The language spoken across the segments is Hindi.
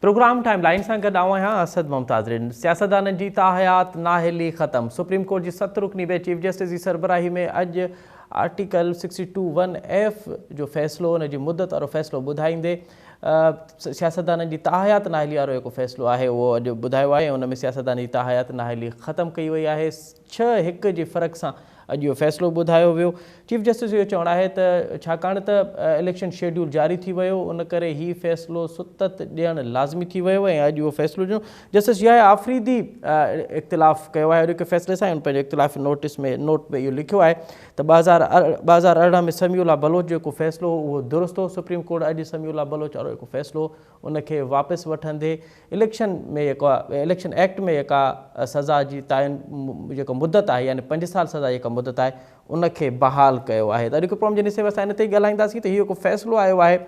प्रोग्राम टाइमलाइन से गॾु आहियां असद मुमताज़रिन। सियासतदाननि जी ताहयात नाहिली ख़त्म। सुप्रीम कोर्ट की 7 रुकनी बेंच चीफ जस्टिस की सरबराही में अॼु आर्टिकल 62(1)(f जो फ़ैसिलो उन जी मुदत वारो फ़ैसिलो ॿुधाईंदे सियासतदाननि जी ताहयात नाहिली वारो जेको फ़ैसिलो आहे उहो अॼु ॿुधायो आहे। उन में सियासतदान जी ताहयात नाहिली ख़त्म कई वई आहे। 6-1 जे फ़र्क़ सां अॼु इहो फ़ैसिलो ॿुधायो वियो। चीफ जस्टिस जो चवणु आहे त छाकाणि त इलेक्शन शेड्यूल जारी थी वियो उन करे हीउ फ़ैसिलो सुतत ॾियणु लाज़मी थी वियो ऐं अॼु उहो फ़ैसिलो ॾिनो। जस्टिस याहिया आफ़रीदी इख़्तिलाफ़ कयो आहे। अॼोके फ़ैसिले सां हुन पंहिंजे इख़्तिलाफ़ी नोट में इहो लिखियो आहे त 2018 में समीउल्लाह बलोच जेको फ़ैसिलो हो उहो दुरुस्त हो। सुप्रीम कोर्ट अॼु समीउल्लाह बलोच वारो जेको फ़ैसिलो उनखे वापसि वठंदे इलेक्शन एक्ट में जेका सज़ा जी ताइन जेको मुदत आहे यानी 5 साल सज़ा जेका मुदत आहे उनखे बहाल कयो आहे। त अॼु प्रोग्राम जे निसे असां इन ते ई ॻाल्हाईंदासीं त इहो जेको फ़ैसिलो आयो आहे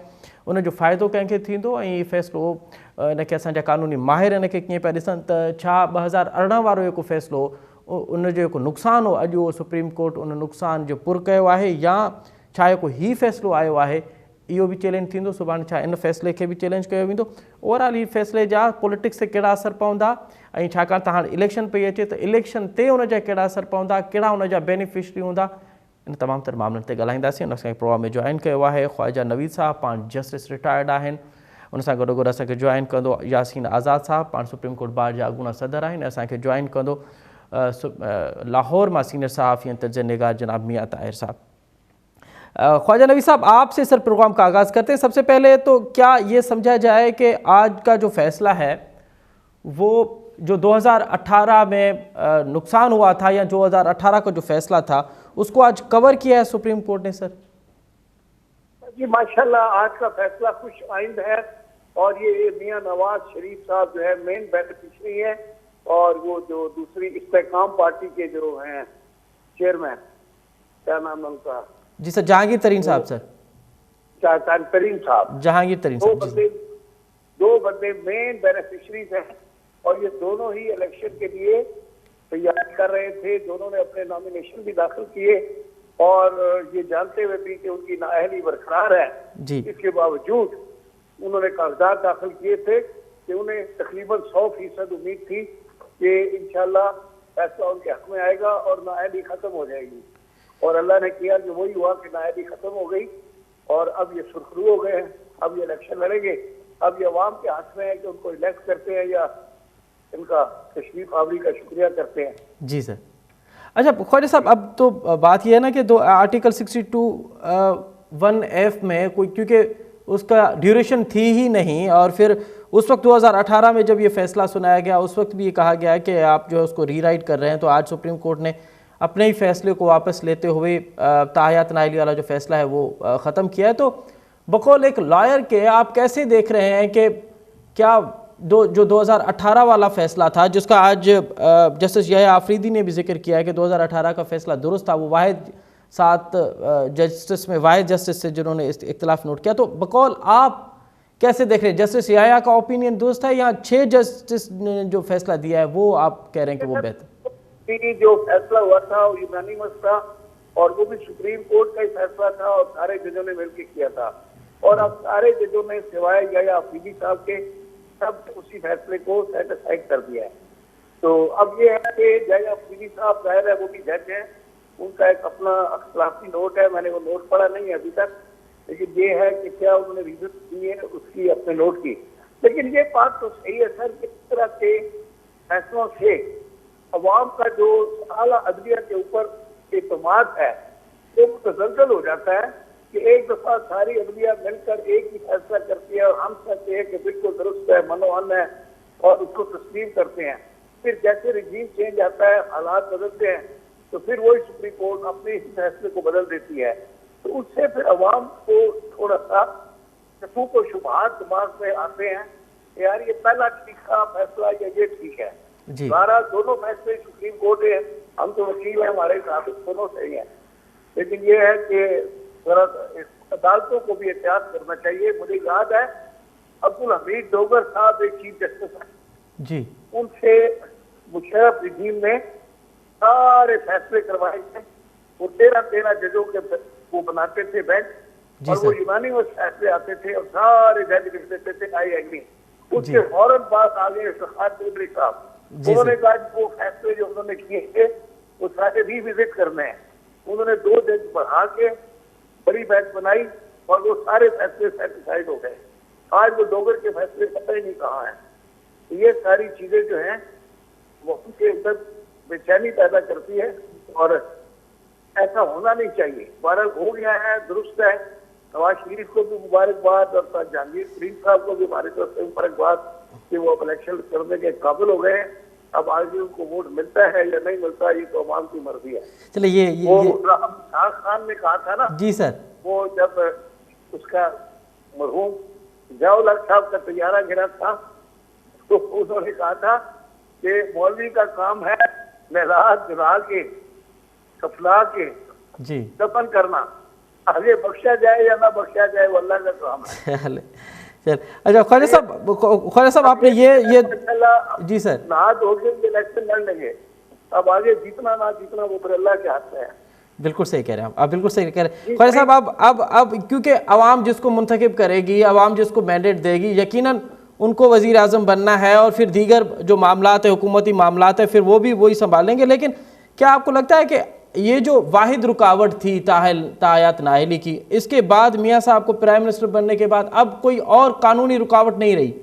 उनजो फ़ाइदो कंहिंखे थींदो ऐं हीउ फ़ैसिलो इनखे असांजा क़ानूनी माहिर इनखे कीअं पिया ॾिसनि त छा 2018 वारो जेको फ़ैसिलो उनजो जेको नुक़सानु हो अॼु उहो सुप्रीम कोर्ट उन नुक़सान जो पुर कयो आहे या छा जेको हीउ फ़ैसिलो आयो आहे इहो बि चैलेंज थींदो। सुभाणे छा इन फ़ैसिले खे बि चैलेंज कयो वेंदो। ओवरऑल हीउ फ़ैसिले जा पॉलिटिक्स ते कहिड़ा असर पवंदा ऐं छाकाणि त हाणे इलेक्शन पई अचे त इलेक्शन ते उनजा कहिड़ा असर पवंदा, कहिड़ा उनजा बेनिफिशरी हूंदा, इन तमामु तर मामलनि ते ॻाल्हाईंदासीं। उन असांखे प्रोग्राम में जॉइन कयो आहे ख़्वाजा नवीद साहब, पाण जस्टिस रिटायर्ड आहिनि। उन सां गॾोगॾु असांखे जॉइन कंदो यासीन आज़ाद साहब, पाण सुप्रीम कोर्ट बार जा अॻूणा सदर आहिनि। असांखे जॉइन कंदो लाहौर मां सीनियर सहाफ़ी तर्जुमे निगार जनाब मियां ताहिर साहब। ख्वाजा नवीद साहब, आपसे सर प्रोग्राम का आगाज़ करते हैं। सबसे पहले तो क्या ये समझा जाए कि आज का जो फैसला है वो जो 2018 में नुकसान हुआ था या 2018 का जो फैसला था उसको आज कवर किया है सुप्रीम कोर्ट ने? सर जी माशाल्लाह आज का फैसला खुश आइंद है और ये मियां नवाज शरीफ साहब जो है मेन बेनिफिशरी है और वो जो दूसरी इस्तेकाम पार्टी के जो हैं चेयरमैन, क्या नाम है उनका? जी सर, जहांगीर तरीन साहब। सर तरीन साहब, जहांगीर तरीन साहब, दो बंदे मेन बेनिफिशरीज हैं और ये दोनों ही इलेक्शन के लिए तैयारी कर रहे थे। दोनों ने अपने नॉमिनेशन भी दाखिल किए और ये जानते हुए भी कि उनकी नाअहली बरकरार है इसके बावजूद उन्होंने कागजात दाखिल किए थे कि उन्हें तकरीबन 100% उम्मीद थी कि इंशाल्लाह फैसला उनके हक में आएगा और नाअहली खत्म हो जाएगी। और अल्लाह ने किया कि वही हुआ कि नाअहली खत्म हो गई और अब ये सुरखरू हो गए हैं। अब ये इलेक्शन लड़ेंगे। अब ये अवाम के हाथ में है कि उनको इलेक्ट करते हैं या इनका तशरीफ आवरी का शुक्रिया करते हैं। जी सर। अच्छा ख्वाजा साहब, अब तो बात यह है ना कि आर्टिकल 62(1)(f में कोई क्योंकि उसका ड्यूरेशन थी ही नहीं और फिर उस वक्त 2018 में जब ये फैसला सुनाया गया उस वक्त भी ये कहा गया कि आप जो है उसको रीराइट कर रहे हैं। तो आज सुप्रीम कोर्ट ने अपने ही फैसले को वापस लेते हुए ताहयात नाहिली वाला जो फैसला है वो ख़त्म किया है। तो बकौल एक लॉयर के आप कैसे देख रहे हैं कि क्या जो 2018 वाला फैसला था जिसका आज जस्टिस याहिया आफरीदी ने भी जिक्र किया है कि 2018 का फैसला दुरुस्त था, वो वाहिद 7 जस्टिस में वाहिद जस्टिस से जिन्होंने इख्तिलाफ नोट किया, तो बकौल आप कैसे देख रहे हैं? जस्टिस याहिया का ओपिनियन दुरुस्त है या 6 जस्टिस ने जो फैसला दिया है वो आप कह रहे हैं कि वो बेहतर? जो फैसला हुआ था वो यूनानिमस था और वो भी सुप्रीम कोर्ट का ही फैसला था और सारे जजों ने मिलकर किया था और अब सारे जजों ने सिवाय याहिया आफरीदी साहब के सब उसी फैसले को सेटिस्फाइड कर दिया है। तो अब ये है कि याहिया आफरीदी साहब जाहिर है वो भी जज हैं, उनका एक अपना अख्तिलाफी नोट है। मैंने वो नोट पढ़ा नहीं है अभी तक, लेकिन ये है कि क्या उन्होंने रीजन दी है उसकी अपने नोट की। लेकिन ये बात तो सही है सर कि इस तरह के फैसलों से अवाम का जो आला अदलिया के ऊपर एतमाद है वो मुतज़लज़ल हो जाता है कि एक दफा सारी अदलिया मिलकर एक ही फैसला करती है और हम कहते हैं कि बिल्कुल दुरुस्त है, मनोअन है और उसको तस्लीम करते हैं। फिर जैसे रिजीम चेंज आता है, हालात बदलते हैं, तो फिर वही सुप्रीम कोर्ट अपने इस फैसले को बदल देती है। तो उससे फिर अवाम को थोड़ा सा शकूक और शुबहात दिमाग में आते हैं यार ये पहला ठीक था फैसला या ये ठीक है। सारा दोनों फैसले सुप्रीम कोर्ट है, हम तो वकील हैं, हमारे साबित दोनों सही है। लेकिन ये है कि जरा अदालतों को भी एहतियात करना चाहिए। मुझे याद है अब्दुल हमीद डोगर साहब एक चीफ जस्टिस हैं जी, उनसे मुशर्रफ रिजीम ने सारे फैसले करवाए थे। वो 13 जजों के वो बनाते थे बेंच और वो यूनानिमस फैसले आते थे और सारे जज लिख देते थे आई एग्री। उसके फौरन बाद आ गए इफ्तिखार चौधरी साहब। उन्होंने कहा कि वो फैसले जो उन्होंने किए थे वो सारे रिविजिट करने हैं। उन्होंने 2 जज बढ़ा के बड़ी बेंच बनाई और वो सारे फैसले सेटिस्फाइड हो गए। आज वो डोगर के फैसले पता ही नहीं कहाँ है। ये सारी चीजें जो हैं वो उनके अंदर बेचैनी पैदा करती है और ऐसा होना नहीं चाहिए। बहरहाल हो गया है, दुरुस्त है। नवाज शरीफ को भी मुबारकबाद और जहांगीर तरीन साहब को भी हमारी तरफ से मुबारकबाद कि वो अब इलेक्शन करने के काबिल हो गए हैं। अब आगे उनको वोट मिलता है या नहीं मिलता ये तो अवाम की मर्जी है। चलिए वो शाह खान ने कहा था ना जी सर, वो जब उसका मरहूम जयाउल हक साहब का तैयारा गिरा था तो उन्होंने कहा था कि मौलवी का काम है नहला जुला के कफला के जी दफन करना, आगे बख्शा जाए या ना बख्शा जाए वो अल्लाह का काम है। चल अच्छा ख्वाजा साहब आपने ये जी सर नहा धो के इलेक्शन लड़ लेंगे। अब आगे जीतना ना जीतना वो फिर अल्लाह के हाथ में है। बिल्कुल सही कह रहे हैं आप बिल्कुल सही कह रहे हैं ख्वाजा साहब। अब क्योंकि अवाम जिसको मुंतखब करेगी, अवाम जिसको मैंडेट देगी, यकीनन उनको वजीर आजम बनना है और फिर दीगर जो मामलात है, हुकूमती मामलात है, फिर वो भी वही संभालेंगे। लेकिन क्या आपको लगता है कि ये जो वाहिद रुकावट थी ताहयात नाअहली की, इसके बाद मियाँ साहब को प्राइम मिनिस्टर बनने के बाद अब कोई और कानूनी रुकावट नहीं रही?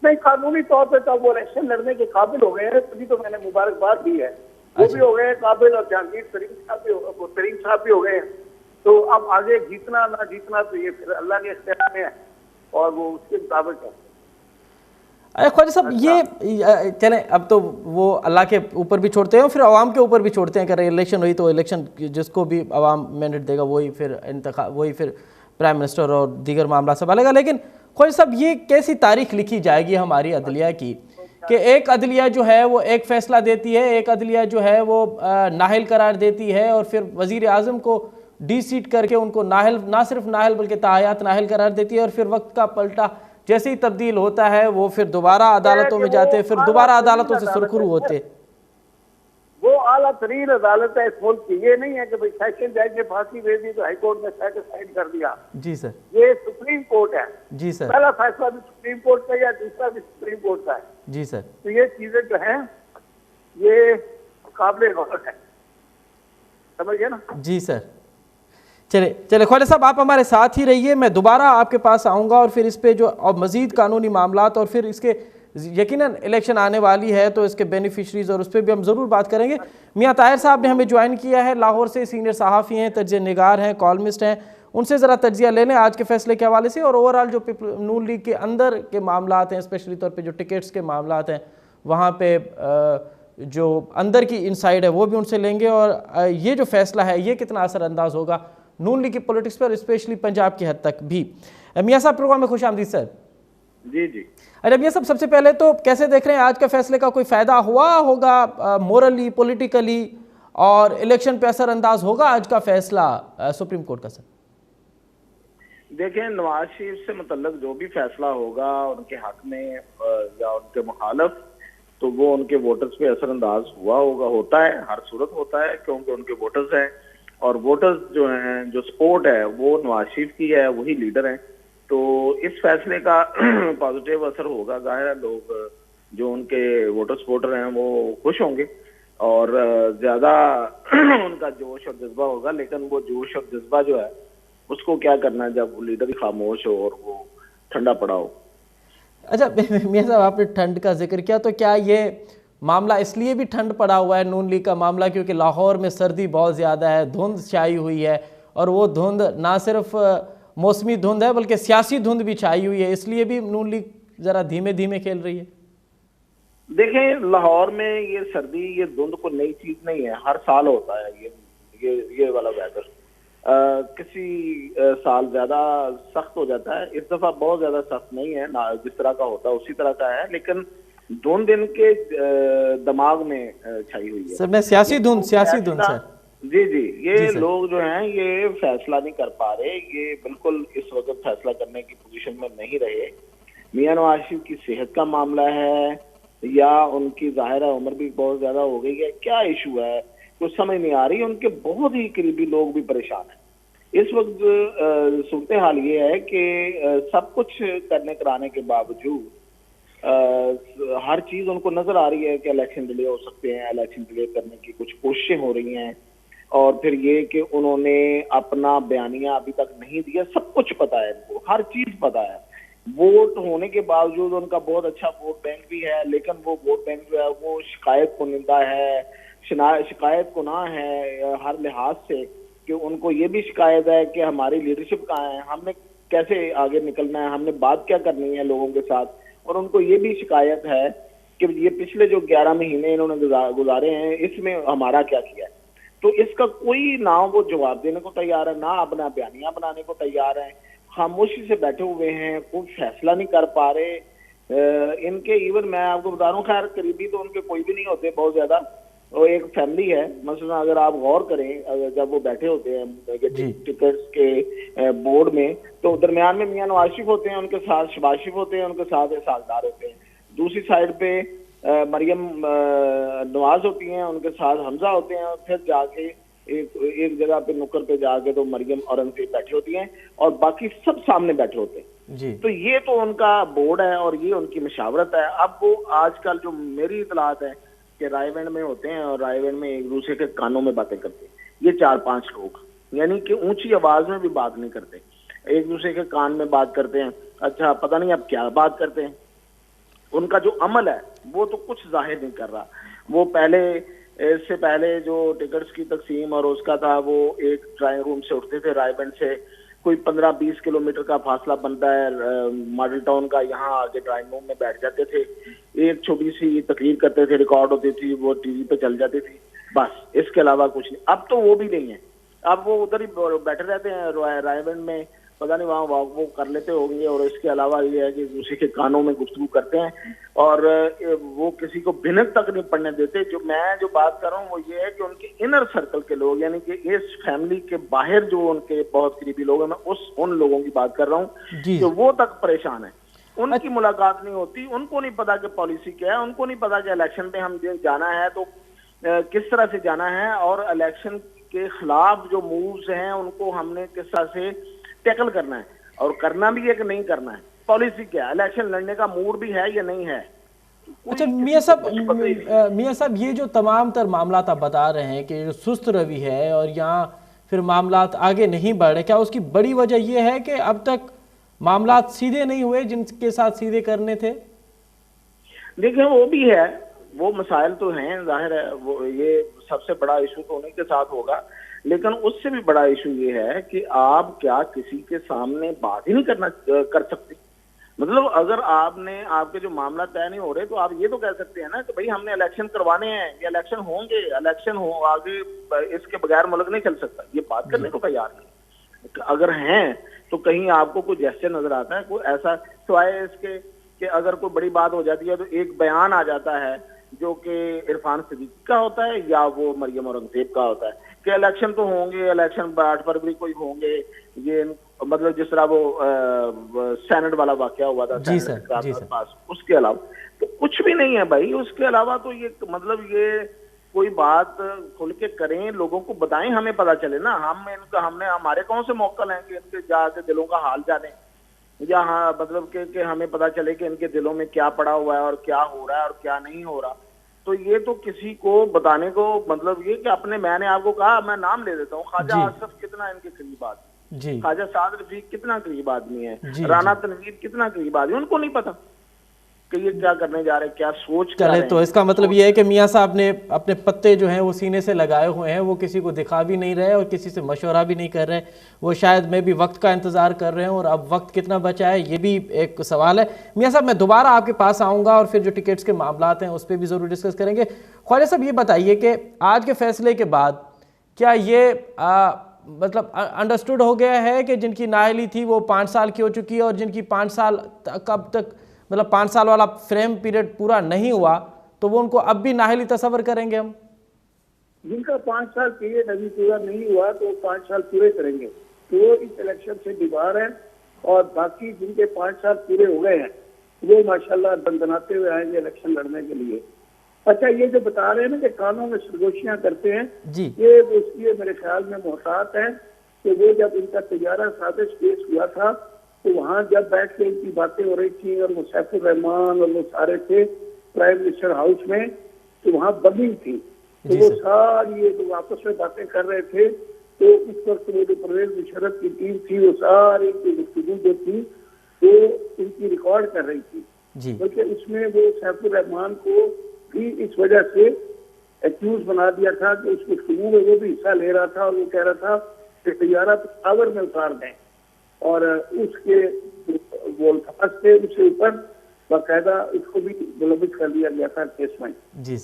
नहीं, कानूनी तौर पे तो वो इलेक्शन लड़ने के काबिल हो गए हैं, तभी तो मैंने मुबारकबाद दी है। वो भी हो गए हैं काबिल और जहांगीर तरीन साहब भी हो गए हैं। तो अब आगे जीतना ना जीतना तो ये फिर अल्लाह के इख्तियार में है और वो उसके मुताबिक है। अरे ख्वाजा साहब ये चलें, अब तो वो अल्लाह के ऊपर भी छोड़ते हैं फिर आवाम के ऊपर भी छोड़ते हैं कि इलेक्शन हुई तो इलेक्शन जिसको भी आवाम मैंडेट देगा वही फिर प्राइम मिनिस्टर और दीगर मामला संभालेगा। लेकिन ख्वाजा साहब ये कैसी तारीख लिखी जाएगी हमारी अदलिया की कि एक अदलिया जो है वो एक फ़ैसला देती है, एक अदलिया जो है वो नाहल करार देती है और फिर वज़ीर आज़म को डी-सीट करके उनको ना सिर्फ नाहल बल्कि ताहयात नाहल करार देती है और फिर वक्त का पलटा जैसे ही तब्दील होता है वो फिर दोबारा अदालतों में जाते हैं, फिर दोबारा अदालतों से सुरखरू होते। वो आला तरीन अदालत है इस मुल्क की। ये नहीं है कि भाई सेशन जज ने फांसी दे दी तो हाईकोर्ट ने सेटिस्फाइड कर दिया। जी सर, ये सुप्रीम कोर्ट है। जी सर, पहला फैसला भी सुप्रीम कोर्ट का या दूसरा भी सुप्रीम कोर्ट का है। जी सर। तो ये चीजें जो हैं ये काबिल गौर है, समझ गए ना? जी सर। चले ख्वाजा साहब आप हमारे साथ ही रहिए, मैं दोबारा आपके पास आऊँगा और फिर इस पे जो और मज़ीद कानूनी मामलात और फिर इसके यकीनन इलेक्शन आने वाली है तो इसके बेनिफिशरीज और उस पर भी हम ज़रूर बात करेंगे। मियाँ ताहिर साहब ने हमें ज्वाइन किया है, लाहौर से सीनियर सहाफ़ी हैं, तज्ज़िया निगार हैं, कॉलमिस्ट हैं, उनसे ज़रा तज्ज़िया ले लें आज के फैसले के हवाले से और ओवरऑल जो नून लीग के अंदर के मामलात हैं, स्पेशली तौर पर जो टिकट्स के मामलात हैं वहाँ पर जो अंदर की इनसाइड है वो भी उनसे लेंगे और ये जो फैसला है ये कितना असरअंदाज होगा नून लीग की पॉलिटिक्स पर, स्पेशली पंजाब की हद तक भी। मियाँ साहब प्रोग्राम में खुश आमदीद सर। जी जी। अच्छा मियाँ साहब सबसे पहले तो कैसे देख रहे हैं आज के फैसले का, कोई फ़ायदा हुआ होगा मोरली, पॉलिटिकली और इलेक्शन पे असरअंदाज होगा आज का फैसला सुप्रीम कोर्ट का? सर देखें, नवाज शरीफ से मतलब जो भी फैसला होगा उनके हक में या उनके मुखालफ तो वो उनके वोटर्स पे असरअंदाज होता है, हर सूरत होता है क्योंकि उनके वोटर्स हैं और वोटर्स जो हैं, जो सपोर्ट है वो नवाज शरीफ की है, वही लीडर हैं। तो इस फैसले का पॉजिटिव असर होगा। जाहिर है लोग जो उनके वोटर सपोर्टर हैं वो खुश होंगे और ज्यादा उनका जोश और जज्बा होगा। लेकिन वो जोश और जज्बा जो है उसको क्या करना है जब लीडर ही खामोश हो और वो ठंडा पड़ा हो। अच्छा मियाँ साहब आपने ठंड का जिक्र किया, तो क्या ये मामला इसलिए भी ठंड पड़ा हुआ है नून लीग का मामला क्योंकि लाहौर में सर्दी बहुत ज़्यादा है, धुंध छाई हुई है और वो धुंध ना सिर्फ मौसमी धुंध है बल्कि सियासी धुंध भी छाई हुई है, इसलिए भी नून लीग ज़रा धीमे धीमे खेल रही है? देखें, लाहौर में ये सर्दी, ये धुंध को नई चीज नहीं है, हर साल होता है ये वाला वेदर। किसी साल ज्यादा सख्त हो जाता है, इस दफा बहुत ज्यादा सख्त नहीं है, जिस तरह का होता है उसी तरह का है, लेकिन 2 दिन के दिमाग में छाई हुई है सर। मैं सियासी धुंध सर। जी जी, ये लोग जो हैं ये फैसला नहीं कर पा रहे, ये बिल्कुल इस वक्त फैसला करने की पोजीशन में नहीं रहे। मियां नवाज शरीफ की सेहत का मामला है या उनकी जाहिर उम्र भी बहुत ज्यादा हो गई है, क्या इशू है कुछ समझ नहीं आ रही। उनके बहुत ही करीबी लोग भी परेशान हैं इस वक्त। सूरत हाल ये है कि सब कुछ करने कराने के बावजूद हर चीज उनको नजर आ रही है कि इलेक्शन डिले हो सकते हैं, इलेक्शन डिले करने की कुछ कोशिशें हो रही हैं। और फिर ये कि उन्होंने अपना बयानिया अभी तक नहीं दिया, सब कुछ पता है इनको, हर चीज पता है। वोट होने के बावजूद उनका बहुत अच्छा वोट बैंक भी है, लेकिन वो वोट बैंक जो है वो शिकायत को निंदा है, शिकायत को ना है हर लिहाज से, कि उनको ये भी शिकायत है कि हमारी लीडरशिप कहाँ है, हमने कैसे आगे निकलना है, हमने बात क्या करनी है लोगों के साथ। और उनको ये भी शिकायत है कि ये पिछले जो 11 महीने इन्होंने गुजारे हैं, इसमें हमारा क्या किया है। तो इसका कोई ना वो जवाब देने को तैयार है, ना अपना बयानिया बनाने को तैयार है, खामोशी से बैठे हुए हैं, कोई फैसला नहीं कर पा रहे। इनके इवन मैं आपको बता रहा हूँ, खैर करीबी तो उनके कोई भी नहीं होते बहुत ज्यादा, वो एक फैमिली है। मसलन अगर आप गौर करें, जब वो बैठे होते हैं टिकट्स के बोर्ड में, तो दरमियान में मियां नवाज शरीफ होते हैं, उनके साथ शहबाज शरीफ होते हैं, उनके साथ सागदार होते हैं। दूसरी साइड पे मरियम नवाज होती हैं, उनके साथ हमजा होते हैं। फिर जाके एक जगह पे नुक्कड़ पे जाके तो मरियम औरंगजेब बैठी होती हैं, और बाकी सब सामने बैठे होते हैं जी। तो ये तो उनका बोर्ड है और ये उनकी मशावरत है। अब वो आजकल जो मेरी इतलात है कि रायगढ़ में होते हैं और रायगढ़ में एक दूसरे के कानों में बातें करते हैं, ये 4-5 लोग, यानी कि ऊंची आवाज में भी बात नहीं करते, एक दूसरे के कान में बात करते हैं। अच्छा, पता नहीं अब क्या बात करते हैं। उनका जो अमल है वो तो कुछ जाहिर नहीं कर रहा। वो पहले, इससे पहले जो टिकट्स की तकसीम और उसका था, वो एक ड्राइंग रूम से उठते थे, रायगढ़ से कोई 15-20 किलोमीटर का फासला बनता है मॉडल टाउन का, यहाँ आके ड्राइंग रूम में बैठ जाते थे, एक छोटी सी तकरीर करते थे, रिकॉर्ड होती थी, वो टीवी पे चल जाती थी, बस इसके अलावा कुछ नहीं। अब तो वो भी नहीं है, अब वो उधर ही बैठे रहते हैं रायगढ़ में, पता नहीं वहाँ वो कर लेते होंगे। और इसके अलावा ये है कि दूसरे के कानों में गुफ्तगू करते हैं और वो किसी को भिनक तक नहीं पड़ने देते। जो मैं जो बात कर रहा हूँ वो ये है कि उनके इनर सर्कल के लोग, यानी कि इस फैमिली के बाहर जो उनके बहुत करीबी लोग हैं, मैं उन लोगों की बात कर रहा हूँ कि वो तक परेशान है। उनकी मुलाकात नहीं होती, उनको नहीं पता कि पॉलिसी क्या है, उनको नहीं पता कि इलेक्शन पे हम जाना है तो किस तरह से जाना है, और इलेक्शन के खिलाफ जो मूव्स हैं उनको हमने किस तरह से टैकल करना है, और करना भी है कि नहीं करना है, पॉलिसी क्या है, इलेक्शन लड़ने का मूड भी है या नहीं है। अच्छा मियां साहब, ये जो तमाम तर मामला आप बता रहे हैं कि सुस्त रवि है और यहाँ फिर मामला आगे नहीं बढ़ रहे, क्या उसकी बड़ी वजह ये है कि अब तक मामला सीधे नहीं हुए जिनके साथ सीधे करने थे? देखिए वो भी है, वो मसाइल तो हैं, जाहिर है वो ये सबसे बड़ा इशू तो उन्हीं के साथ होगा, लेकिन उससे भी बड़ा इशू ये है कि आप क्या किसी के सामने बात ही नहीं कर सकते। मतलब अगर आपने, आपके जो मामला तय नहीं हो रहे, तो आप ये तो कह सकते हैं ना कि भाई हमने इलेक्शन करवाने हैं, ये इलेक्शन होंगे, इलेक्शन हो आगे, इसके बगैर मुल्क नहीं चल सकता, ये बात करने को तैयार नहीं। अगर हैं तो कहीं आपको कोई जेस्चर नजर आता है कोई ऐसा, सिवाय इसके कि अगर कोई बड़ी बात हो जाती है तो एक बयान आ जाता है जो कि इरफान सिद्दीकी का होता है या वो मरियम औरंगजेब का होता है कि इलेक्शन तो होंगे, इलेक्शन 8 फरवरी को ही होंगे। ये मतलब जिस तरह वो सेनेट वाला वाकया हुआ था जी सर। पास, उसके अलावा तो कुछ भी नहीं है भाई। उसके अलावा तो ये मतलब ये कोई बात खुल के करें, लोगों को बताएं, हमें पता चले ना। हमने हमारे कौन से मौकल हैं कि इनके जाके दिलों का हाल जाने, या हाँ मतलब कि हमें पता चले कि इनके दिलों में क्या पड़ा हुआ है और क्या हो रहा है और क्या नहीं हो रहा। तो ये तो किसी को बताने को मतलब ये कि मैंने आपको कहा, मैं नाम ले देता हूँ, ख्वाजा आसिफ कितना इनके करीब आदमी, ख्वाजा साद रफीक कितना करीब आदमी है, राना तनवीर कितना करीब आदमी, उनको नहीं पता कि ये क्या करने जा रहे हैं, क्या सोच चले। तो इसका मतलब ये है कि मियां साहब ने अपने पत्ते जो हैं वो सीने से लगाए हुए हैं, वो किसी को दिखा भी नहीं रहे और किसी से मशवरा भी नहीं कर रहे, वो शायद मैं भी वक्त का इंतजार कर रहे हैं, और अब वक्त कितना बचा है ये भी एक सवाल है। मियां साहब मैं दोबारा आपके पास आऊँगा और फिर जो टिकट्स के मामला हैं उस पर भी ज़रूर डिस्कस करेंगे। ख्वाजा साहब ये बताइए कि आज के फैसले के बाद क्या ये मतलब अंडरस्टूड हो गया है कि जिनकी नाअहली थी वो 5 साल की हो चुकी है, और जिनकी 5 साल कब तक मतलब 5 साल वाला फ्रेम पीरियड पूरा नहीं हुआ तो वो उनको अब भी नाअहली तस्वर करेंगे हम? जिनका 5 साल पीरियड अभी पूरा नहीं हुआ तो 5 साल पूरे करेंगे, तो वो इस इलेक्शन से दीवार है। और बाकी जिनके 5 साल पूरे हो गए हैं वो माशाल्लाह दंदनाते हुए आएंगे इलेक्शन लड़ने के लिए। अच्छा, ये जो बता रहे हैं ना कि कानों में सरगोशियां करते हैं जी, ये उसकी मेरे ख्याल में मोहतात है कि वो जब इनका तैयारा साजिश पेश हुआ था तो वहां जब बैठ के इनकी बातें हो रही थी और वो सैफुर रहमान और वो सारे थे प्राइम मिनिस्टर हाउस में, तो वहां बगिंग थी, तो वो सारी ये लोग आपस में बातें कर रहे थे। तो उस वक्त वो जो परवेज मुशर्रफ की टीम थी वो सारी की गुफ्तगू जो थी वो इनकी रिकॉर्ड कर रही थी, बल्कि उसमें वो सैफुर रहमान को भी इस वजह से एक्यूज बना दिया था कि उस गुफ्तगू में वो भी हिस्सा ले रहा था और वो कह रहा था कि तैयारा पेशावर में उतार दें, और उसके वो अल्फाज थे उसके ऊपर बाकायदा उसको भी मुलविस कर दिया गया था केस में।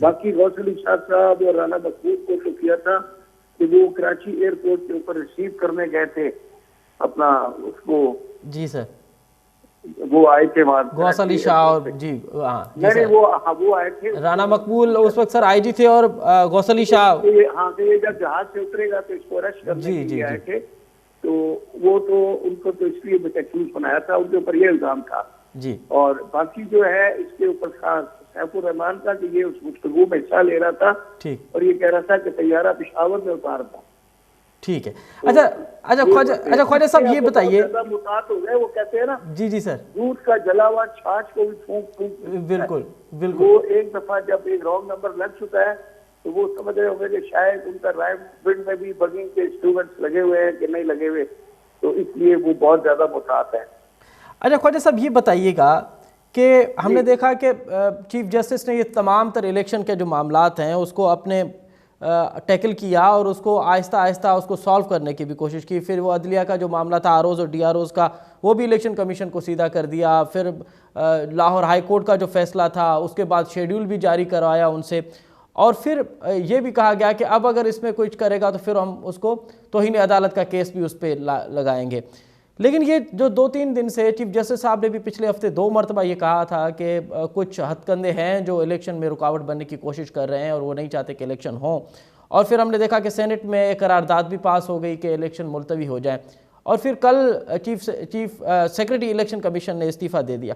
बाकी गौसल इरशाद साहब और राना मकबूल को तो किया था कि वो कराची एयरपोर्ट के ऊपर रिसीव करने गए थे अपना उसको। जी सर, वो आए थे वहाँ गौसल इरशाद और जी नहीं वो आए थे। राना मकबूल उस वक्त सर आईजी थे और गौसल इरशाद हाँ तो ये जब जहाज से उतरेगा तो इसको अरेस्ट करने के लिए आए थे, तो वो तो उनको तो इसलिए एक्यूज बनाया था, उनके ऊपर ये इल्जाम था जी। और बाकी जो है इसके ऊपर खास सैफुर रहमान का कि ये उस गुफ्तगू में हिस्सा ले रहा था, ठीक, और ये कह रहा था कि तैयारा पेशावर में उतार था। ठीक है। अच्छा ख्वाजा साहब ये बताइए, मुतात हो गए वो कहते हैं ना जी सर, दूध का जला हुआ छाछ को भी फूंक बिल्कुल वो एक दफा जब एक रॉन्ग नंबर लग चुका है तो वो समझ रहे होंगे कि शायद उनका राइफल में भी बगिंग के इंस्ट्रूमेंट्स लगे हुए हैं कि नहीं लगे हुए, तो इसलिए वो बहुत ज्यादा मुतात है। अच्छा ख्वाजा साहब ये बताइएगा कि हमने देखा कि चीफ जस्टिस ने ये तमाम तर इलेक्शन के जो मामलात हैं उसको अपने टैकल किया और उसको आहिस्ता आहिस्ता उसको सॉल्व करने की भी कोशिश की। फिर वो अदलिया का जो मामला था आरओज़ और डीआरओज़ का, वो भी इलेक्शन कमीशन को सीधा कर दिया। फिर लाहौर हाई कोर्ट का जो फैसला था उसके बाद शेड्यूल भी जारी करवाया उनसे, और फिर ये भी कहा गया कि अब अगर इसमें कुछ करेगा तो फिर हम उसको तौहीन अदालत का केस भी उस पर लगाएंगे। लेकिन ये जो 2-3 दिन से चीफ जस्टिस साहब ने भी पिछले हफ्ते 2 मरतबा ये कहा था कि कुछ हथकंडे हैं जो इलेक्शन में रुकावट बनने की कोशिश कर रहे हैं और वो नहीं चाहते कि इलेक्शन हो, और फिर हमने देखा कि सेनेट में एक करारदाद भी पास हो गई कि इलेक्शन मुलतवी हो जाए, और फिर कल चीफ सेक्रेटरी इलेक्शन कमीशन ने इस्तीफ़ा दे दिया।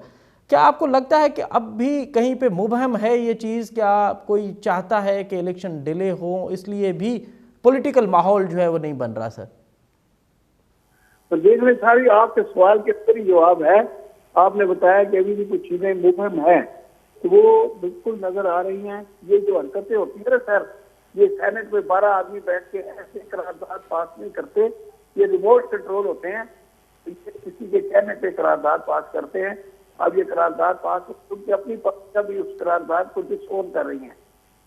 क्या आपको लगता है कि अब भी कहीं पे मुबहम है ये चीज़? क्या कोई चाहता है कि इलेक्शन डिले हो, इसलिए भी पॉलिटिकल माहौल जो है वो नहीं बन रहा? सर तो देख रहे सारी आपके सवाल के अंदर ही जवाब है। आपने बताया कि अभी भी कुछ चीजें मुबहम है, तो वो बिल्कुल नजर आ रही हैं। ये जो हरकतें होती है ना सर, ये सेनेट में 12 आदमी बैठ के ऐसे करारदाद पास नहीं करते, ये रिमोट कंट्रोल होते हैं, किसी के कहने पे करारदाद पास करते हैं। अब ये करारदाद पास उनकी अपनी पक्ष भी उस करारदाद को डिसोन कर रही हैं।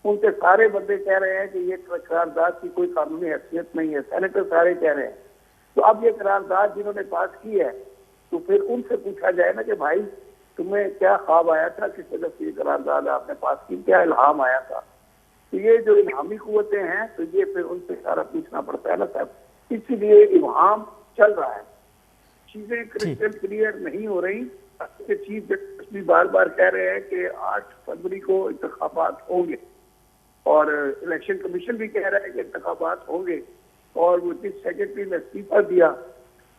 उनके सारे बंदे कह रहे हैं कि ये करारदाद की कोई कानूनी हैसियत नहीं है, सेनेटर सारे कह रहे हैं। तो अब ये करारदाद जिन्होंने पास की है तो फिर उनसे पूछा जाए ना कि भाई तुम्हें क्या ख्वाब आया था, किस वजह से ये करारदाद आपने पास की, क्या इल्हाम आया था? तो ये जो इल्हामी कुव्वतें हैं तो ये फिर उनसे सारा पूछना पड़ता है ना साहब, इसीलिए इल्हाम चल रहा है, चीजें क्रिस्टल क्लियर नहीं हो रही। चीफ जस्टिस भी बार बार कह रहे हैं कि 8 फरवरी को इंतखाबात होंगे, और इलेक्शन कमीशन भी कह रहा है कि इंतखाबात होंगे, और वो चीफ सेक्रेटरी ने इस्तीफा दिया।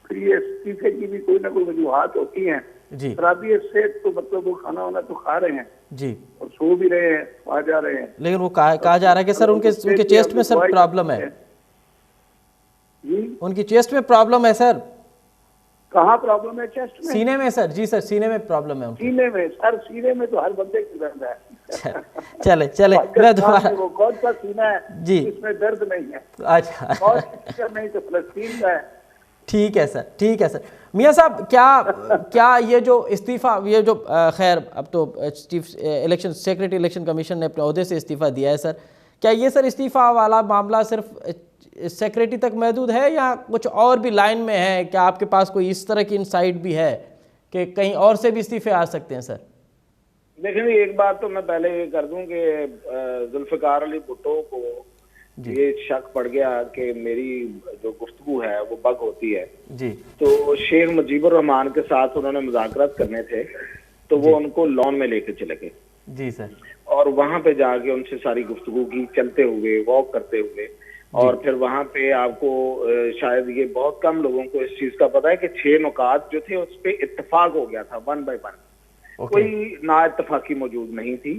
फिर ये इस्तीफे की भी कोई ना कोई वजूहात होती हैं जी। खराबी से तो मतलब वो खाना वाना तो खा रहे हैं जी, और सो भी रहे हैं, आ जा रहे हैं, लेकिन वो कहा जा रहा है कि सर उनके चेस्ट में सर प्रॉब्लम है जी, उनकी चेस्ट में प्रॉब्लम है सर। कहाँ प्रॉब्लम है? चेस्ट में, सीने में सर। जी सर, सीने में प्रॉब्लम है उनकी। सीने में सर, सीने में तो हर बंदे की दर्द है। चले मैं दोबारा, वो कौन सा सीना है जी इसमें दर्द नहीं है? अच्छा नहीं तो फलस्तीन का है। ठीक है सर, ठीक है सर। मियां साहब क्या ये जो इस्तीफा, ये जो खैर अब तो chief election secretary election commission ने अपने ओहदे से इस्तीफा दिया है सर, क्या ये सर इस्तीफा वाला मामला सिर्फ सेक्रेटरी तक महदूद है या कुछ और भी लाइन में है? क्या आपके पास कोई इस तरह की इनसाइट भी है कि कहीं और से भी इस्तीफे आ सकते हैं? सर देखिए, एक बात तो मैं पहले ये कर दूं कि जुल्फिकार अली भुट्टो को ये शक पड़ गया कि मेरी जो गुफ्तगू है वो बग होती है जी, तो शेख मुजीबुर रहमान के साथ उन्होंने मुज़ाकरात करने थे, तो वो उनको लॉन में लेके चले गए जी सर, और वहां पे जाके उनसे सारी गुफ्तगू की, चलते हुए, वॉक करते हुए, और फिर वहां पे आपको शायद ये बहुत कम लोगों को इस चीज का पता है कि 6 नुकात जो थे उस पर इत्तेफाक हो गया था 1 by 1, कोई ना इत्तेफाकी मौजूद नहीं थी।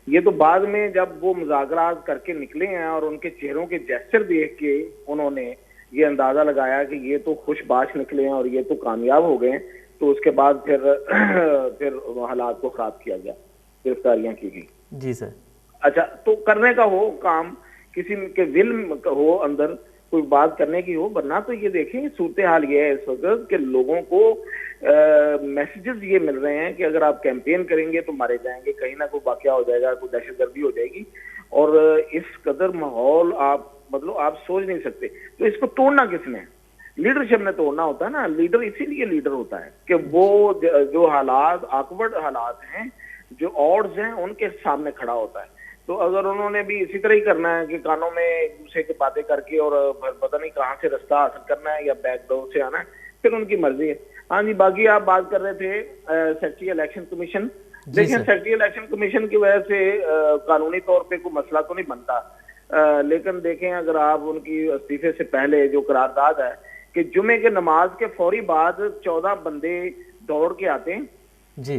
ये तो बाद में जब वो मुज़ाकरात करके निकले हैं और उनके चेहरों के जेस्चर देख के उन्होंने ये अंदाजा लगाया कि ये तो खुशबाश निकले हैं और ये तो कामयाब हो गए हैं, तो उसके बाद फिर हालात को खराब किया गया, गिरफ्तारियां की गई। जी सर। अच्छा, तो करने का हो काम, किसी के विल हो अंदर कोई बात करने की हो, वरना तो ये देखें सूरत हाल ये है इस वक्त कि लोगों को मैसेजेस ये मिल रहे हैं कि अगर आप कैंपेन करेंगे तो मारे जाएंगे, कहीं ना कोई वाकया हो जाएगा, कोई दहशतगर्दी हो जाएगी, और इस कदर माहौल आप सोच नहीं सकते। तो इसको तोड़ना किसने है? लीडरशिप ने तोड़ना होता है ना। लीडर इसीलिए लीडर होता है कि वो जो हालात, ऑकवर्ड हालात हैं, जो ऑड्स हैं, उनके सामने खड़ा होता है। तो अगर उन्होंने भी इसी तरह ही करना है कि कानों में एक दूसरे की बातें करके और पता नहीं कहां से रास्ता हासिल करना है या बैकडोर से आना है, फिर उनकी मर्जी है। हाँ जी, बाकी आप बात कर रहे थे सेक्रेटरी इलेक्शन कमीशन। देखिए, सेक्रेटरी इलेक्शन कमीशन की वजह से कानूनी तौर पे कोई मसला तो नहीं बनता, लेकिन देखें अगर आप उनकी इस्तीफे से पहले जो करारदाद है कि जुमे के नमाज के फौरी बाद 14 बंदे दौड़ के आते हैं जी,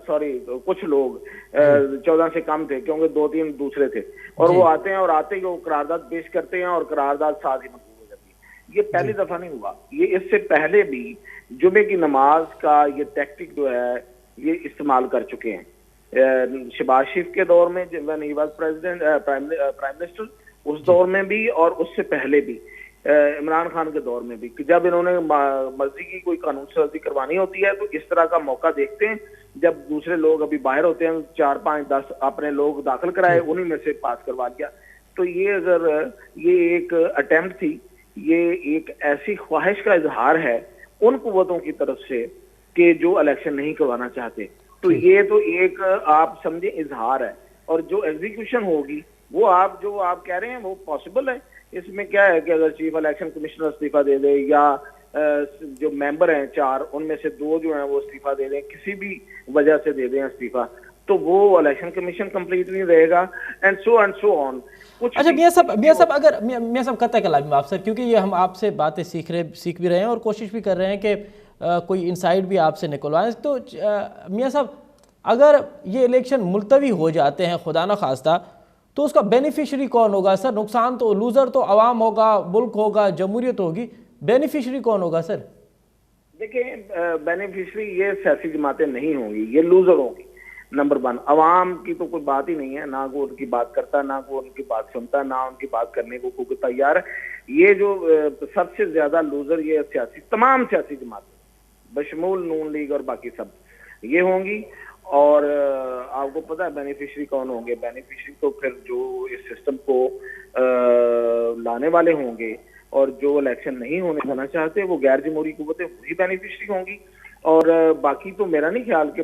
सॉरी कुछ लोग 14 से कम थे क्योंकि 2-3 दूसरे थे, और वो आते हैं और आते ही वो करारदाद पेश करते हैं और करारदाद साथ ही मंजूर हो जाती है। ये पहली दफा नहीं हुआ, ये इससे पहले भी जुमे की नमाज का ये टैक्टिक जो है ये इस्तेमाल कर चुके हैं। शहबाज शरीफ के दौर में when he was president, prime minister, उस दौर में भी और उससे पहले भी इमरान खान के दौर में भी, कि जब इन्होंने मर्जी की कोई कानून साजी करवानी होती है तो इस तरह का मौका देखते हैं। जब दूसरे लोग अभी बाहर होते हैं, 4-5-10 अपने लोग दाखिल कराए, उन्हीं में से पास करवा लिया। तो ये अगर ये एक अटेम्प्ट थी, ये एक ऐसी ख्वाहिश का इजहार है उन कुव्वतों की तरफ से कि जो इलेक्शन नहीं करवाना चाहते। तो ये तो एक आप समझे इजहार है, और जो एग्जीक्यूशन होगी वो आप जो आप कह रहे हैं वो पॉसिबल है। इसमें क्या है कि अगर चीफ इलेक्शन कमिश्नर इस्तीफा दे दे या जो मेंबर हैं 4 उनमें से 2 जो हैं वो इस्तीफा दे दें, किसी भी वजह से दे दें इस्तीफा, तो वो इलेक्शन कमीशन कंप्लीट नहीं रहेगा, एंड सो ऑन। अच्छा मियां साहब अगर मियां साहब कतई कलाम आप सर, क्योंकि ये हम आपसे बातें सीख भी रहे हैं और कोशिश भी कर रहे हैं कि कोई इनसाइट भी आपसे निकलवाएं। तो मियां साहब, अगर ये इलेक्शन मुलतवी हो जाते हैं खुदा न खास्ता, तो उसका बेनिफिशरी कौन होगा सर? नुकसान तो लूजर तो अवाम होगा, मुल्क होगा, जमहूरियत होगी, बेनिफिशरी कौन होगा सर? देखिए, बेनिफिशरी ये सियासी जमातें नहीं होंगी, ये लूजर होंगी। नंबर 1, अवाम की तो कोई बात ही नहीं है, ना कोई उनकी बात करता, ना कोई उनकी बात सुनता, ना उनकी बात करने को कोई तैयार है। ये जो सबसे ज्यादा लूजर ये तमाम सियासी जमातें बशमूल नून लीग और बाकी सब ये होंगी। और आपको पता है बेनिफिशरी कौन होंगे? बेनिफिशरी तो फिर जो इस सिस्टम को लाने वाले होंगे और जो इलेक्शन नहीं होने देना चाहते वो गैर जमहूरी कुव्वतें वही बेनिफिशरी होंगी। और बाकी तो मेरा नहीं ख्याल कि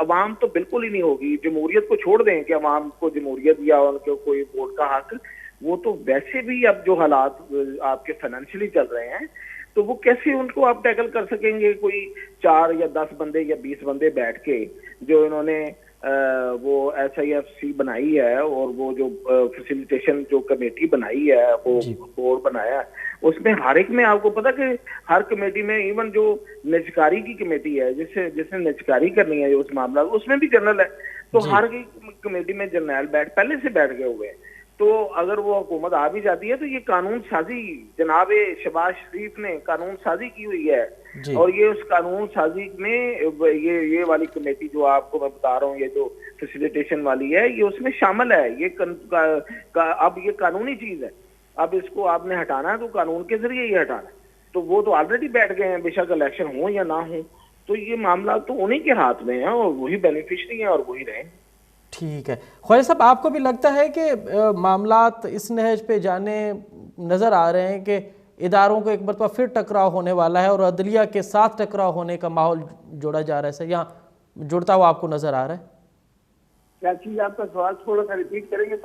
अवाम तो बिल्कुल ही नहीं होगी। जमहूरियत को छोड़ दें कि अवाम को जमहूरियत या उनके कोई वोट का हक, वो तो वैसे भी अब जो हालात आपके फाइनेंशियली चल रहे हैं तो वो कैसे उनको आप टैकल कर सकेंगे? कोई 4 या 10 बंदे या 20 बंदे बैठ के जो इन्होंने वो SIFC बनाई है और वो जो फैसिलिटेशन जो कमेटी बनाई है, वो बोर्ड बनाया है, उसमें हर एक में आपको पता कि हर कमेटी में इवन जो निजकारी की कमेटी है जिसने निजकारी करनी है उस मामला, उसमें भी जनरल है। तो हर कमेटी में जनरल पहले से बैठ गए हुए हैं। तो अगर वो हुकूमत आ भी जाती है तो ये कानून साजी जनाब शहबाज शरीफ ने कानून साजी की हुई है, और ये उस कानून साजी में ये वाली कमेटी जो आपको मैं बता रहा हूँ, ये जो फैसिलिटेशन वाली है, ये उसमें शामिल है। ये अब ये कानूनी चीज है, अब इसको आपने हटाना है तो कानून के जरिए ही हटाना है। तो वो तो ऑलरेडी बैठ गए हैं, बेशक इलेक्शन हो या ना हो, तो ये मामला तो उन्हीं के हाथ में है और वही बेनिफिशरी है और वही रहे। ठीक है ख्वाजा साहब, आपको भी लगता है कि मामलात इस नहज पे जाने नज़र आ रहे हैं कि इदारों को एक मरतबा फिर टकराव होने वाला है और अदलिया के साथ टकराव होने का माहौल जोड़ा जा रहा है सर, यहाँ जुड़ता हुआ आपको नज़र आ रहा है? क्या चीज? आपका सवाल थोड़ा सा रिपीट करेंगे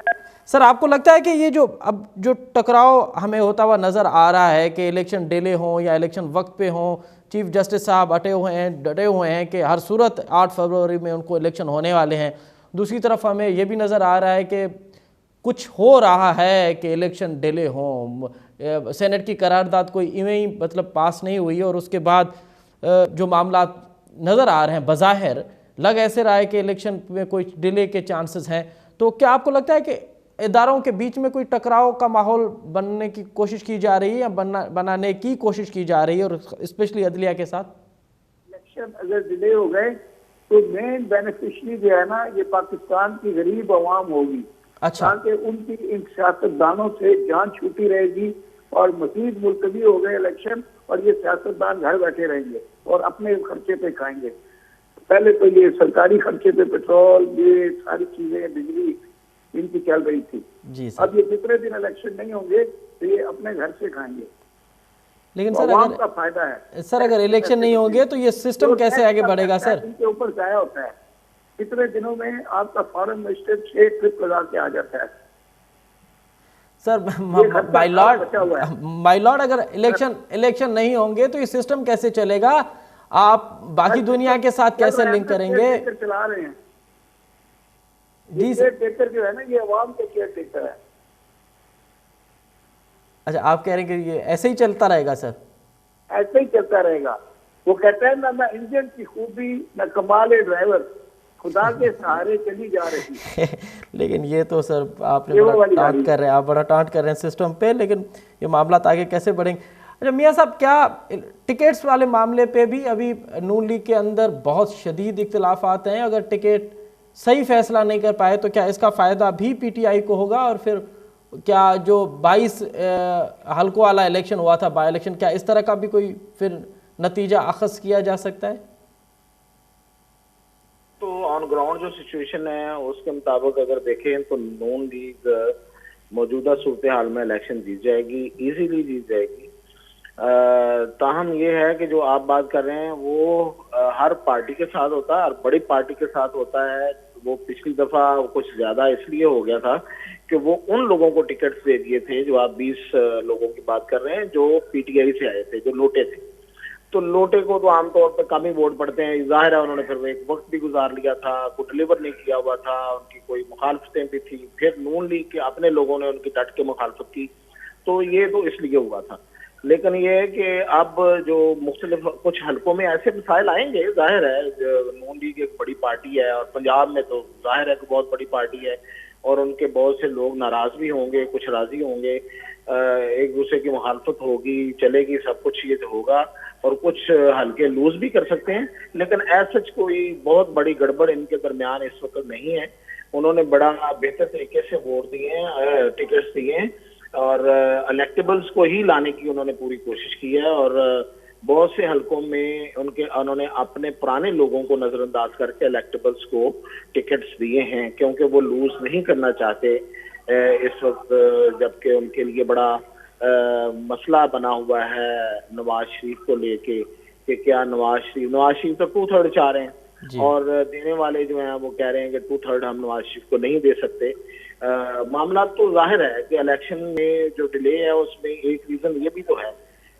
सर? आपको लगता है कि ये जो अब जो टकराव हमें होता हुआ नज़र आ रहा है कि इलेक्शन डिले हों या इलेक्शन वक्त पे हों, चीफ जस्टिस साहब डटे हुए हैं कि हर सूरत 8 फरवरी में उनको इलेक्शन होने वाले हैं, दूसरी तरफ हमें यह भी नज़र आ रहा है कि कुछ हो रहा है कि इलेक्शन डिले हों, सेनेट की करारदाद कोई इवें ही मतलब पास नहीं हुई और उसके बाद जो मामला नज़र आ रहे हैं बज़ाहिर लग ऐसे रहा है कि इलेक्शन में कोई डिले के चांसेस हैं। तो क्या आपको लगता है कि इदारों के बीच में कोई टकराव का माहौल बनने की कोशिश की जा रही है या बनाने की कोशिश की जा रही है, और स्पेशली अदलिया के साथ? इलेक्शन अगर डिले हो गए तो मेन बेनिफिशियरी जो है ना ये पाकिस्तान की गरीब आवाम होगी। अच्छा। ताकि उनकी इन सियासतदानों से जान छूटी रहेगी और मजीद मुलतवी हो गए इलेक्शन और ये सियासतदान घर बैठे रहेंगे और अपने खर्चे पे खाएंगे। पहले तो ये सरकारी खर्चे पे पेट्रोल, ये सारी चीजें, बिजली इनकी चल रही थी। जी सर। अब ये जितने दिन इलेक्शन नहीं होंगे तो ये अपने घर से खाएंगे। लेकिन तो सर आवाम अगर का फायदा है। सर अगर इलेक्शन नहीं होंगे तो ये सिस्टम कैसे आगे बढ़ेगा सर? इनके ऊपर जाया होता है, कितने दिनों में आपका फॉरेन मिनिस्टर 6 ट्रिप लगा के आ जाता है सर। माय लॉर्ड अगर इलेक्शन नहीं होंगे तो ये सिस्टम कैसे चलेगा? आप बाकी दुनिया के साथ कैसे लिंक करेंगे? चला रहे हैं जी केयर टेकर जो है ना, ये अवाम के केयर टेकर है। अच्छा, आप कह रहे हैं कि ये ऐसे ही चलता रहेगा सर? ऐसे ही चलता रहेगा। वो कहता है ना इंजन की खूबी न कमाल ड्राइवर, खुदा के सहारे चली जा रही। लेकिन ये तो सर आपने बड़ा टांट कर रहे हैं, आप बड़ा टांट कर रहे हैं सिस्टम पे, लेकिन ये मामला आगे कैसे बढ़ेंगे? अच्छा मियाँ साहब, क्या टिकट्स वाले मामले पे भी अभी नून लीग के अंदर बहुत शदीद इख्तिलाफात हैं? अगर टिकट सही फैसला नहीं कर पाए तो क्या इसका फ़ायदा भी पीटीआई को होगा? और फिर क्या जो 22 हल्कों वाला इलेक्शन हुआ था, बाई इलेक्शन, क्या इस तरह का भी कोई फिर नतीजा अखज़ किया जा सकता है? तो ऑन ग्राउंड जो सिचुएशन है उसके मुताबिक अगर देखें तो नून लीग मौजूदा सूरत हाल में इलेक्शन जीत जाएगी, इजीली जीत जाएगी। ताहम ये है कि जो आप बात कर रहे हैं वो हर पार्टी के साथ होता है, हर बड़ी पार्टी के साथ होता है। वो पिछली दफा कुछ ज्यादा इसलिए हो गया था कि वो उन लोगों को टिकट्स दे दिए थे, जो आप 20 लोगों की बात कर रहे हैं जो पीटीआई से आए थे, जो लोटे थे। तो लोटे को तो आमतौर पर कम ही वोट पड़ते हैं, जाहिर है उन्होंने फिर एक वक्त भी गुजार लिया था, को डिलीवर नहीं किया हुआ था, उनकी कोई मुखालफतें भी थी। फिर नून लीग के अपने लोगों ने उनकी डट के मुखालफत की, तो ये तो इसलिए हुआ था। लेकिन ये है कि अब जो मुख्तलिफ कुछ हलकों में ऐसे मिसाइल आएंगे, जाहिर है नून लीग एक बड़ी पार्टी है और पंजाब में तो जाहिर है कि बहुत बड़ी पार्टी है और उनके बहुत से लोग नाराज भी होंगे, कुछ राजी होंगे, एक दूसरे की मुखालफत होगी, चलेगी, सब कुछ ये तो होगा और कुछ हल्के लूज भी कर सकते हैं। लेकिन ऐसा कोई बहुत बड़ी गड़बड़ इनके दरमियान इस वक्त नहीं है। उन्होंने बड़ा बेहतर तरीके से वोट दिए हैं, टिकट्स दिए हैं और इलेक्टेबल्स को ही लाने की उन्होंने पूरी कोशिश की है और बहुत से हलकों में उन्होंने अपने पुराने लोगों को नजरअंदाज करके इलेक्टेबल्स को टिकट्स दिए हैं, क्योंकि वो लूज नहीं करना चाहते इस वक्त, जबकि उनके लिए बड़ा मसला बना हुआ है नवाज शरीफ को लेके कि क्या नवाज शरीफ तो 2/3 चाह रहे हैं और देने वाले जो हैं वो कह रहे हैं कि 2/3 हम नवाज शरीफ को नहीं दे सकते। मामला तो जाहिर है कि इलेक्शन में जो डिले है उसमें एक रीजन ये भी तो है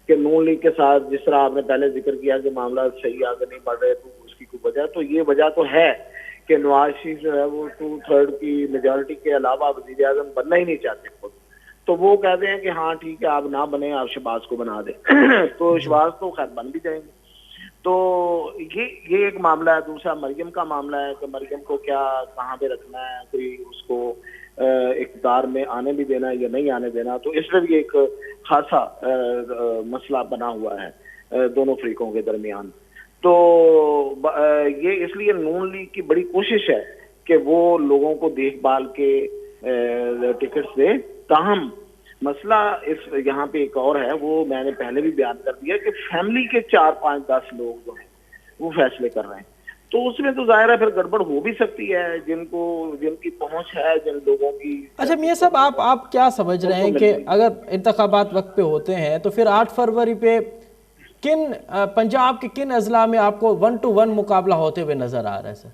कि नून लीग के साथ, जिस तरह आपने पहले जिक्र किया कि मामला सही आगे नहीं बढ़ रहे, तो उसकी कोई वजह, तो ये वजह तो है कि नवाज शरीफ जो है वो 2/3 की मेजॉरिटी के अलावा वज़ीर आज़म बनना ही नहीं चाहते खुद। तो वो कहते हैं कि हाँ ठीक है, आप ना बने, आप शहबाज को बना दें तो शहबाज तो खैर बन भी जाएंगे। तो ये एक मामला है। दूसरा मरियम का मामला है कि मरियम को क्या कहाँ पे रखना है, कोई उसको इक़्तिदार में आने भी देना या नहीं आने देना, तो इसलिए भी एक खासा मसला बना हुआ है दोनों फरीकों के दरमियान। तो ये इसलिए नून लीग की बड़ी कोशिश है कि वो लोगों को देखभाल के टिकट्स दे। ताहम मसला इस यहाँ पे एक और है, वो मैंने पहले भी बयान कर दिया कि फैमिली के 4, 5, 10 लोग जो हैं वो फैसले कर रहे हैं, तो उसमें तो जाहिर है फिर गड़बड़ हो भी सकती है, जिनकी पहुंच है, जिन लोगों की। अच्छा मियां साहब, आप क्या समझ रहे हैं कि अगर इंतखाबात वक्त पे होते हैं तो फिर 8 फरवरी पे पंजाब के किन अजला में आपको 1-to-1 मुकाबला होते हुए नजर आ रहा है सर?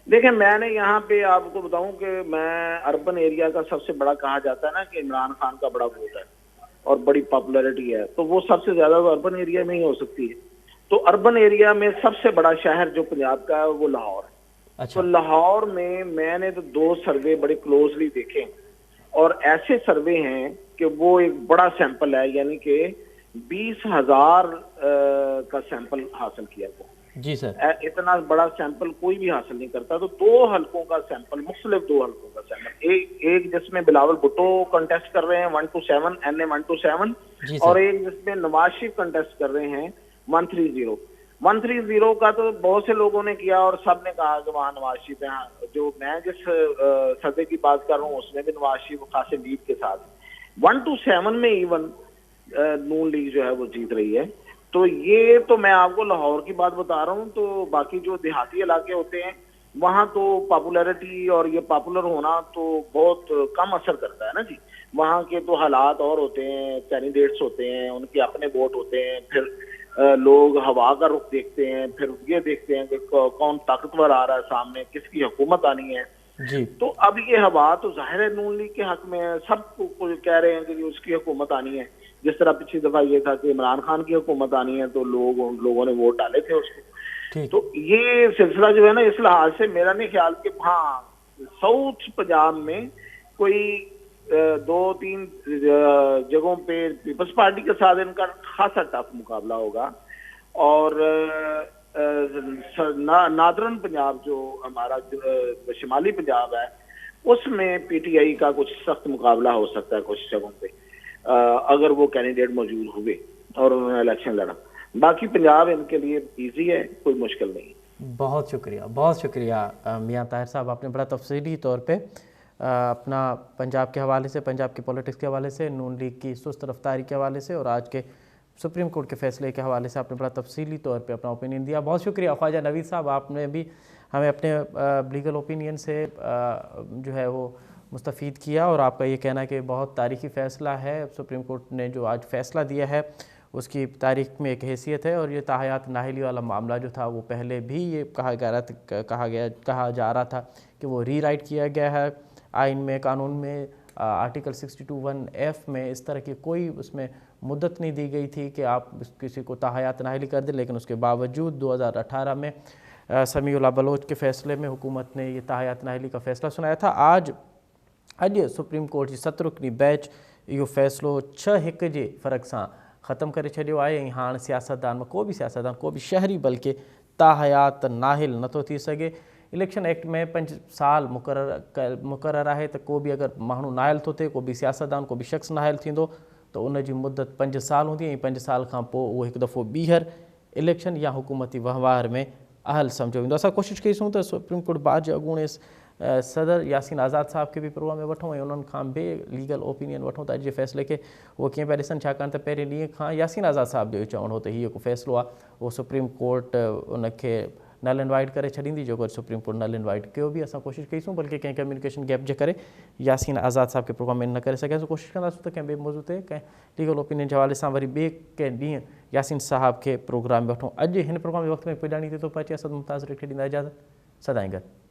देखिए, मैंने यहाँ पे आपको बताऊं कि मैं अर्बन एरिया का सबसे बड़ा कहा जाता है ना कि इमरान खान का बड़ा वोट है और बड़ी पॉपुलैरिटी है, तो वो सबसे ज्यादा तो अर्बन एरिया में ही हो सकती है। तो अर्बन एरिया में सबसे बड़ा शहर जो पंजाब का है वो लाहौर है। अच्छा। तो लाहौर में मैंने तो 2 सर्वे बड़े क्लोजली देखे और ऐसे सर्वे हैं कि वो एक बड़ा सैंपल है, यानी कि 20,000 का सैंपल हासिल किया था। जी सर। इतना बड़ा सैंपल कोई भी हासिल नहीं करता। तो 2 हलकों का सैंपल, मुख्तलिफ 2 हलकों का सैंपल, एक जिसमें बिलावल भुट्टो कंटेस्ट कर रहे हैं 1-to-7 NA 1-to-7 और एक जिसमें नवाज शरीफ कंटेस्ट कर रहे हैं 1-3-0। 130 का तो बहुत से लोगों ने किया और सब ने कहा कि वहाँ नवाज शरीफ है। जो मैं जिस सदे की बात कर रहा हूँ उसमें भी नवाज शरीफ खासे लीड के साथ 1 to 7 में इवन नून लीग जो है वो जीत रही है। तो ये तो मैं आपको लाहौर की बात बता रहा हूँ। तो बाकी जो देहाती इलाके होते हैं वहाँ तो पॉपुलैरिटी और ये पॉपुलर होना तो बहुत कम असर करता है ना जी। वहाँ के तो हालात और होते हैं, कैंडिडेट्स होते हैं, उनके अपने वोट होते हैं, फिर लोग हवा का रुख देखते हैं, फिर ये देखते हैं कि कौन ताकतवर आ रहा है सामने, किसकी हुकूमत आनी है जी। तो अब ये हवा तो जाहिर है नून लीग के हक में है। सब कह रहे हैं कि उसकी हुकूमत आनी है। जिस तरह पिछली दफा ये था कि इमरान खान की हुकूमत आनी है तो लोगों ने वोट डाले थे उसको। तो ये सिलसिला जो है ना, इस लिहाज से मेरा नहीं ख्याल कि हाँ साउथ पंजाब में कोई 2-3 जगहों पे पीपल्स पार्टी के साथ इनका खासा टफ मुकाबला होगा। और नादरन पंजाब जो हमारा शिमाली पंजाब है उसमें पीटीआई का कुछ सख्त मुकाबला हो सकता है कुछ जगहों पे, अगर वो कैंडिडेट मौजूद हुए और उन्होंने इलेक्शन लड़ा। बाकी पंजाब इनके लिए इजी है, कोई मुश्किल नहीं। बहुत शुक्रिया मियां ताहिर साहब, आपने बड़ा तफसीली तौर पे अपना पंजाब के हवाले से, पंजाब की पॉलिटिक्स के हवाले से, नून लीग की सुस्त रफ्तारी के हवाले से और आज के सुप्रीम कोर्ट के फैसले के हवाले से आपने बड़ा तफसीली तौर पे अपना ओपिनियन दिया। बहुत शुक्रिया ख्वाजा नवीद साहब, आपने भी हमें अपने लीगल ओपिनियन से जो है वो मुस्तफ़ीद किया और आपका ये कहना कि बहुत तारीख़ी फ़ैसला है। सुप्रीम कोर्ट ने जो आज फ़ैसला दिया है उसकी तारीख में एक हैसियत है और ये ताहयात नाहली वाला मामला जो था वो पहले भी ये कहा जा रहा था कि वो रीराइट किया गया है आइन में, कानून में, आर्टिकल 62(1)(f) में इस तरह की कोई उसमें मुद्दत नहीं दी गई थी कि आप किसी को ताहयात नाहली कर दें। लेकिन उसके बावजूद 2018 में समीउल्लाह बलोच के फ़ैसले में हुकूमत ने ये ताहयात नाहली का फ़ैसला सुनाया था। अॼु सुप्रीम कोर्ट जी 7 रुकनी बेंच इहो फ़ैसिलो 6-1 जे फ़र्क़ सां ख़त्म करे छॾियो आहे। ऐं हाणे सियासतदान में को बि शहरी बल्कि ताहयात नाहिल नथो थी सघे। इलेक्शन एक्ट में 5 साल मुक़रर आहे त को बि अगर माण्हू नाहिल थो थिए, को बि सियासतदान, को बि शख़्स नाहिल थींदो त उन जी मुद्दत 5 साल हूंदी ऐं 5 साल खां पोइ उहो हिकु दफ़ो ॿीहर इलेक्शन या हुकूमती वहिंवार में अहल सम्झो वेंदो। असां कोशिशि कईसूं त सुप्रीम कोर्ट बार जे अॻूणे सदर यासीन आज़ाद साहब के भी प्रोग्राम में वठूं ऐं उन्हनि खां बि लीगल ओपिनियन वठूं त अॼु जे फ़ैसिले खे उहो कीअं पिया ॾिसनि। छाकाणि त पहिरें ॾींहं खां यासीन आज़ाद साहब जो चवणो हो त हीअ जेको फ़ैसिलो आहे उहो सुप्रीम कोर्ट उनखे नल एंड वाइड करे छॾींदी, जेको supreme court null and void कयो बि असां कोशिशि कईसूं, बल्कि कंहिं कम्युनिकेशन गैप जे करे यासीन आज़ाद साहब के प्रोग्राम में न करे सघियासीं। कोशिशि कंदासीं त कंहिं ॿिए मौज़ू ते कंहिं लीगल ओपिनियन जे हवाले सां वरी ॿिए कंहिं ॾींहुं यासीन साहब के प्रोग्राम में वठूं। अॼु हिन प्रोग्राम जे वक़्त में पुॼाणी ते थो पहुचे। असद मुमताज़ खे ॾींदा इजाज़त। सदाईं गॾु।